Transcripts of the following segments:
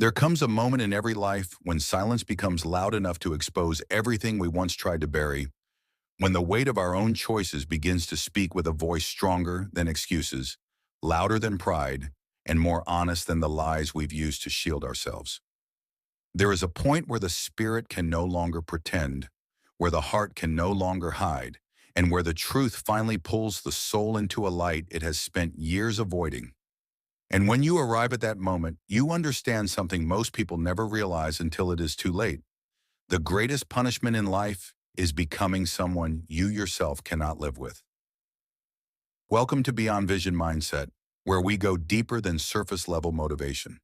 There comes a moment in every life when silence becomes loud enough to expose everything we once tried to bury, when the weight of our own choices begins to speak with a voice stronger than excuses, louder than pride, and more honest than the lies we've used to shield ourselves. There is a point where the spirit can no longer pretend, where the heart can no longer hide, and where the truth finally pulls the soul into a light it has spent years avoiding. And when you arrive at that moment, you understand something most people never realize until it is too late. The greatest punishment in life is becoming someone you yourself cannot live with. Welcome to Beyond Vision Mindset, where we go deeper than surface level motivation.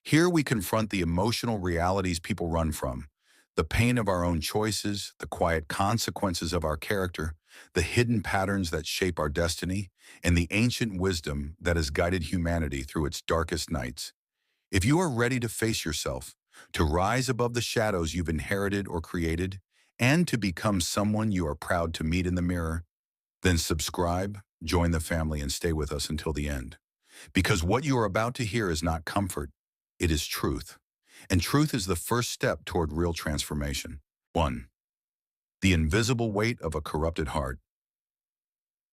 Here we confront the emotional realities people run from, the pain of our own choices, the quiet consequences of our character, the hidden patterns that shape our destiny, and the ancient wisdom that has guided humanity through its darkest nights. If you are ready to face yourself, to rise above the shadows you've inherited or created, and to become someone you are proud to meet in the mirror, then subscribe, join the family, and stay with us until the end. Because what you are about to hear is not comfort, it is truth. And truth is the first step toward real transformation. 1. The invisible weight of a corrupted heart.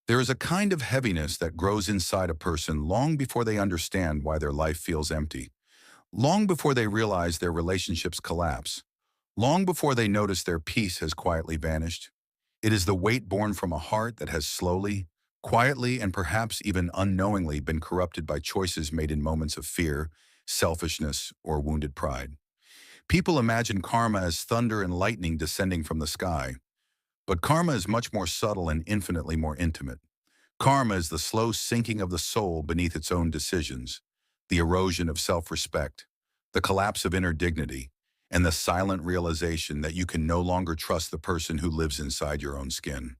There is a kind of heaviness that grows inside a person long before they understand why their life feels empty, long before they realize their relationships collapse, long before they notice their peace has quietly vanished. It is the weight born from a heart that has slowly, quietly, and perhaps even unknowingly been corrupted by choices made in moments of fear, selfishness, or wounded pride. People imagine karma as thunder and lightning descending from the sky, but karma is much more subtle and infinitely more intimate. Karma is the slow sinking of the soul beneath its own decisions, the erosion of self-respect, the collapse of inner dignity, and the silent realization that you can no longer trust the person who lives inside your own skin.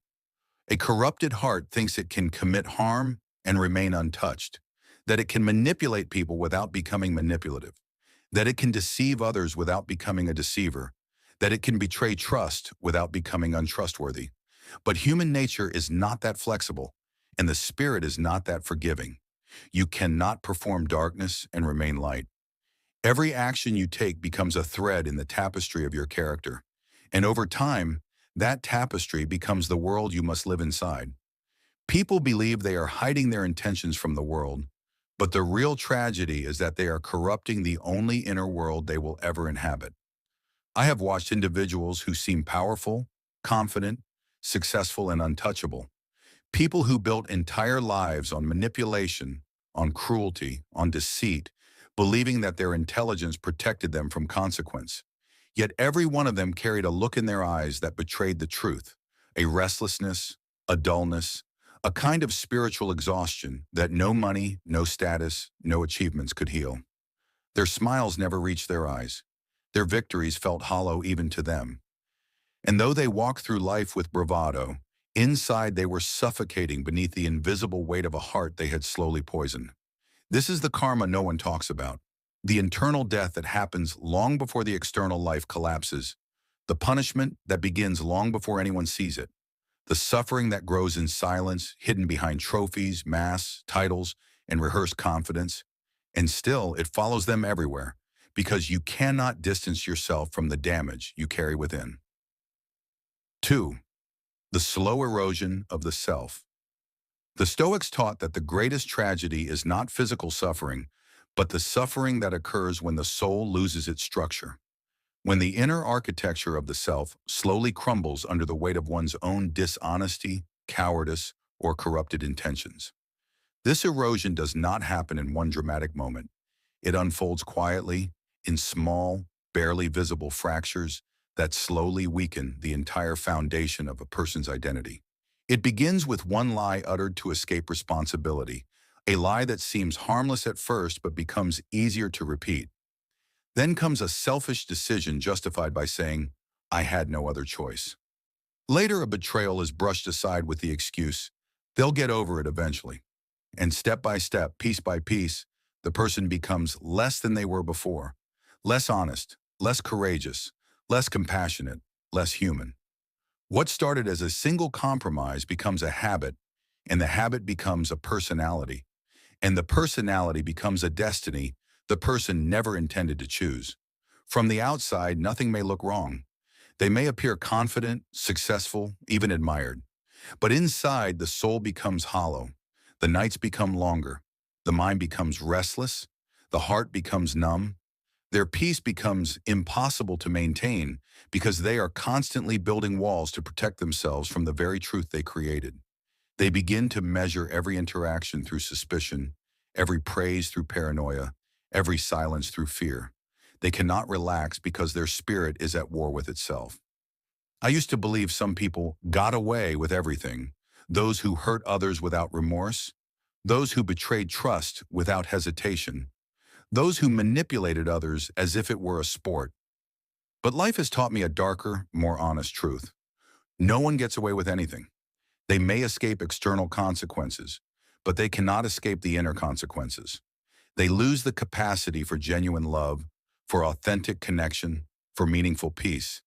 A corrupted heart thinks it can commit harm and remain untouched, that it can manipulate people without becoming manipulative, that it can deceive others without becoming a deceiver, that it can betray trust without becoming untrustworthy. But human nature is not that flexible, and the spirit is not that forgiving. You cannot perform darkness and remain light. Every action you take becomes a thread in the tapestry of your character, and over time, that tapestry becomes the world you must live inside. People believe they are hiding their intentions from the world, but the real tragedy is that they are corrupting the only inner world they will ever inhabit. I have watched individuals who seem powerful, confident, successful, and untouchable. People who built entire lives on manipulation, on cruelty, on deceit, believing that their intelligence protected them from consequence. Yet every one of them carried a look in their eyes that betrayed the truth, a restlessness, a dullness, a kind of spiritual exhaustion that no money, no status, no achievements could heal. Their smiles never reached their eyes. Their victories felt hollow even to them. And though they walked through life with bravado, inside they were suffocating beneath the invisible weight of a heart they had slowly poisoned. This is the karma no one talks about, the internal death that happens long before the external life collapses, the punishment that begins long before anyone sees it, the suffering that grows in silence, hidden behind trophies, masks, titles, and rehearsed confidence. And still, it follows them everywhere, because you cannot distance yourself from the damage you carry within. 2. The slow erosion of the self. The Stoics taught that the greatest tragedy is not physical suffering, but the suffering that occurs when the soul loses its structure. When the inner architecture of the self slowly crumbles under the weight of one's own dishonesty, cowardice, or corrupted intentions. This erosion does not happen in one dramatic moment. It unfolds quietly, in small, barely visible fractures that slowly weaken the entire foundation of a person's identity. It begins with one lie uttered to escape responsibility, a lie that seems harmless at first but becomes easier to repeat. Then comes a selfish decision justified by saying, "I had no other choice." Later, a betrayal is brushed aside with the excuse, "They'll get over it eventually." And step by step, piece by piece, the person becomes less than they were before, less honest, less courageous, less compassionate, less human. What started as a single compromise becomes a habit, and the habit becomes a personality, and the personality becomes a destiny, the person never intended to choose. From the outside, nothing may look wrong. They may appear confident, successful, even admired. But inside, the soul becomes hollow. The nights become longer. The mind becomes restless. The heart becomes numb. Their peace becomes impossible to maintain because they are constantly building walls to protect themselves from the very truth they created. They begin to measure every interaction through suspicion, every praise through paranoia, every silence through fear. They cannot relax because their spirit is at war with itself. I used to believe some people got away with everything, those who hurt others without remorse, those who betrayed trust without hesitation, those who manipulated others as if it were a sport. But life has taught me a darker, more honest truth. No one gets away with anything. They may escape external consequences, but they cannot escape the inner consequences. They lose the capacity for genuine love, for authentic connection, for meaningful peace.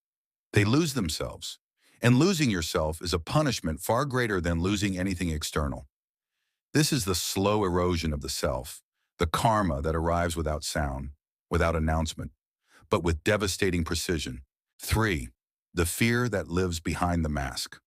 They lose themselves. And losing yourself is a punishment far greater than losing anything external. This is the slow erosion of the self, the karma that arrives without sound, without announcement, but with devastating precision. 3. The fear that lives behind the mask.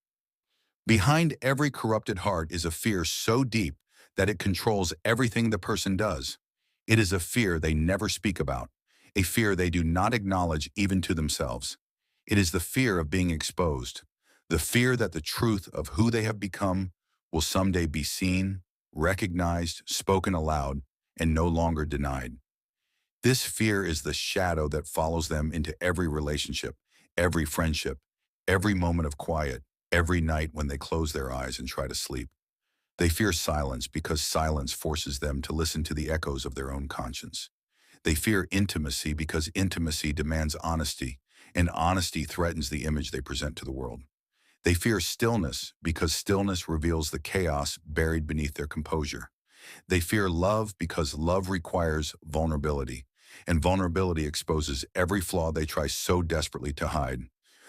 Behind every corrupted heart is a fear so deep that it controls everything the person does. It is a fear they never speak about, a fear they do not acknowledge even to themselves. It is the fear of being exposed, the fear that the truth of who they have become will someday be seen, recognized, spoken aloud, and no longer denied. This fear is the shadow that follows them into every relationship, every friendship, every moment of quiet, every night when they close their eyes and try to sleep. They fear silence because silence forces them to listen to the echoes of their own conscience. They fear intimacy because intimacy demands honesty, and honesty threatens the image they present to the world. They fear stillness because stillness reveals the chaos buried beneath their composure. They fear love because love requires vulnerability, and vulnerability exposes every flaw they try so desperately to hide.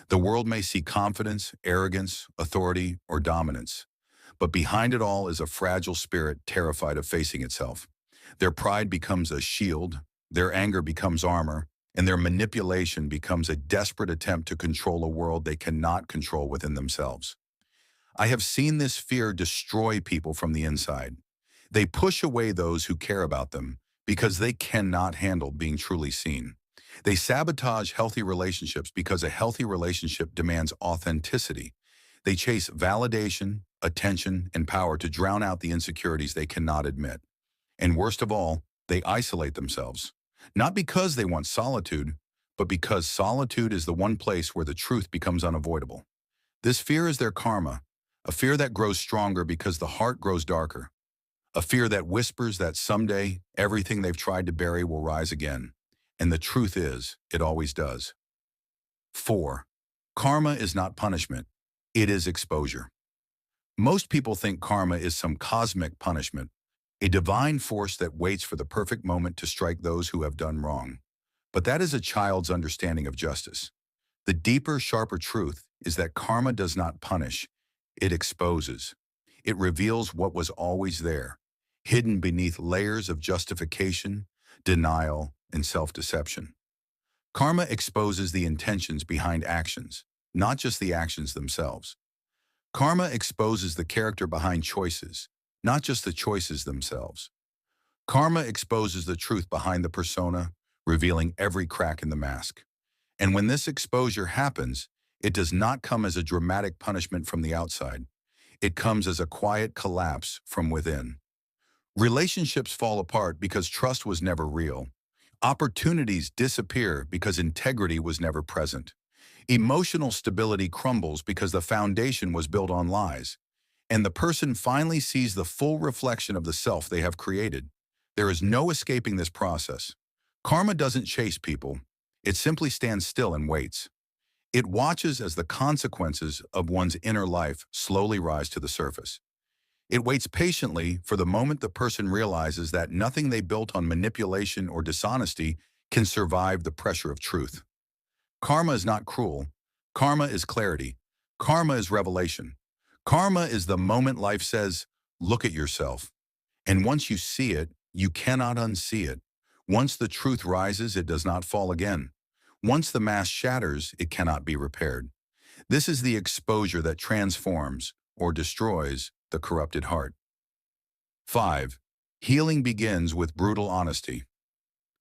The world may see confidence, arrogance, authority, or dominance, but behind it all is a fragile spirit terrified of facing itself. Their pride becomes a shield, their anger becomes armor, and their manipulation becomes a desperate attempt to control a world they cannot control within themselves. I have seen this fear destroy people from the inside. They push away those who care about them because they cannot handle being truly seen. They sabotage healthy relationships because a healthy relationship demands authenticity. They chase validation, attention, and power to drown out the insecurities they cannot admit. And worst of all, they isolate themselves. Not because they want solitude, but because solitude is the one place where the truth becomes unavoidable. This fear is their karma, a fear that grows stronger because the heart grows darker, a fear that whispers that someday everything they've tried to bury will rise again. And the truth is, it always does. 4. Karma is not punishment. It is exposure. Most people think karma is some cosmic punishment, a divine force that waits for the perfect moment to strike those who have done wrong. But that is a child's understanding of justice. The deeper, sharper truth is that karma does not punish, it exposes. It reveals what was always there, hidden beneath layers of justification, denial, and self-deception. Karma exposes the intentions behind actions, not just the actions themselves. Karma exposes the character behind choices, not just the choices themselves. Karma exposes the truth behind the persona, revealing every crack in the mask. And when this exposure happens, it does not come as a dramatic punishment from the outside. It comes as a quiet collapse from within. Relationships fall apart because trust was never real. Opportunities disappear because integrity was never present. Emotional stability crumbles because the foundation was built on lies. And the person finally sees the full reflection of the self they have created. There is no escaping this process. Karma doesn't chase people. It simply stands still and waits. It watches as the consequences of one's inner life slowly rise to the surface. It waits patiently for the moment the person realizes that nothing they built on manipulation or dishonesty can survive the pressure of truth. Karma is not cruel. Karma is clarity. Karma is revelation. Karma is the moment life says, look at yourself. And once you see it, you cannot unsee it. Once the truth rises, it does not fall again. Once the mask shatters, it cannot be repaired. This is the exposure that transforms or destroys the corrupted heart. 5. Healing begins with brutal honesty.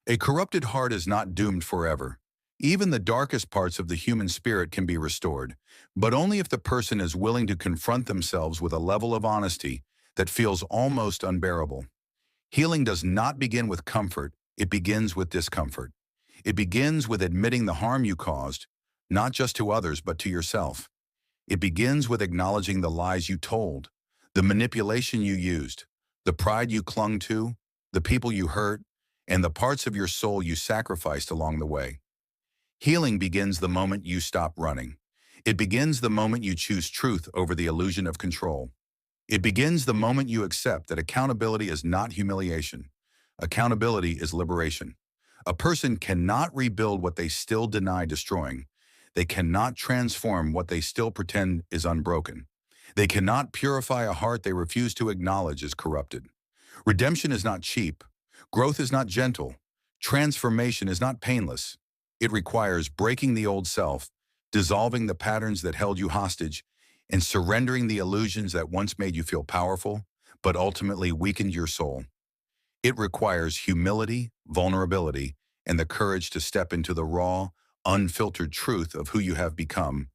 A corrupted heart is not doomed forever. Even the darkest parts of the human spirit can be restored, but only if the person is willing to confront themselves with a level of honesty that feels almost unbearable. Healing does not begin with comfort, it begins with discomfort. It begins with admitting the harm you caused, not just to others but to yourself. It begins with acknowledging the lies you told, the manipulation you used, the pride you clung to, the people you hurt, and the parts of your soul you sacrificed along the way. Healing begins the moment you stop running. It begins the moment you choose truth over the illusion of control. It begins the moment you accept that accountability is not humiliation. Accountability is liberation. A person cannot rebuild what they still deny destroying. They cannot transform what they still pretend is unbroken. They cannot purify a heart they refuse to acknowledge is corrupted. Redemption is not cheap. Growth is not gentle. Transformation is not painless. It requires breaking the old self, dissolving the patterns that held you hostage, and surrendering the illusions that once made you feel powerful, but ultimately weakened your soul. It requires humility, vulnerability, and the courage to step into the raw, unfiltered truth of who you have become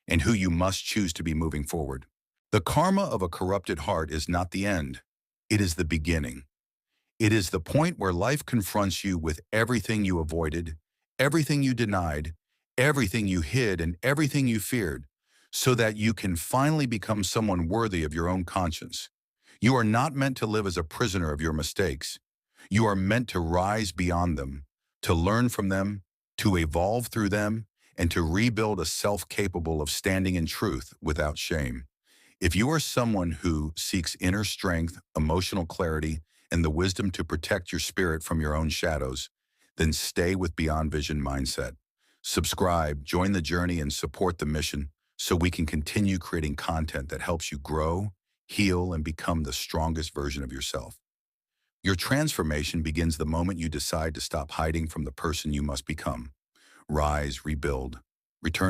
and who you must choose to be moving forward. The karma of a corrupted heart is not the end. It is the beginning. It is the point where life confronts you with everything you avoided, everything you denied, everything you hid, and everything you feared, so that you can finally become someone worthy of your own conscience. You are not meant to live as a prisoner of your mistakes. You are meant to rise beyond them, to learn from them, to evolve through them, and to rebuild a self capable of standing in truth without shame. If you are someone who seeks inner strength, emotional clarity, and the wisdom to protect your spirit from your own shadows, then stay with Beyond Vision Mindset. Subscribe, join the journey, and support the mission so we can continue creating content that helps you grow, heal, and become the strongest version of yourself. Your transformation begins the moment you decide to stop hiding from the person you must become. Rise, rebuild, return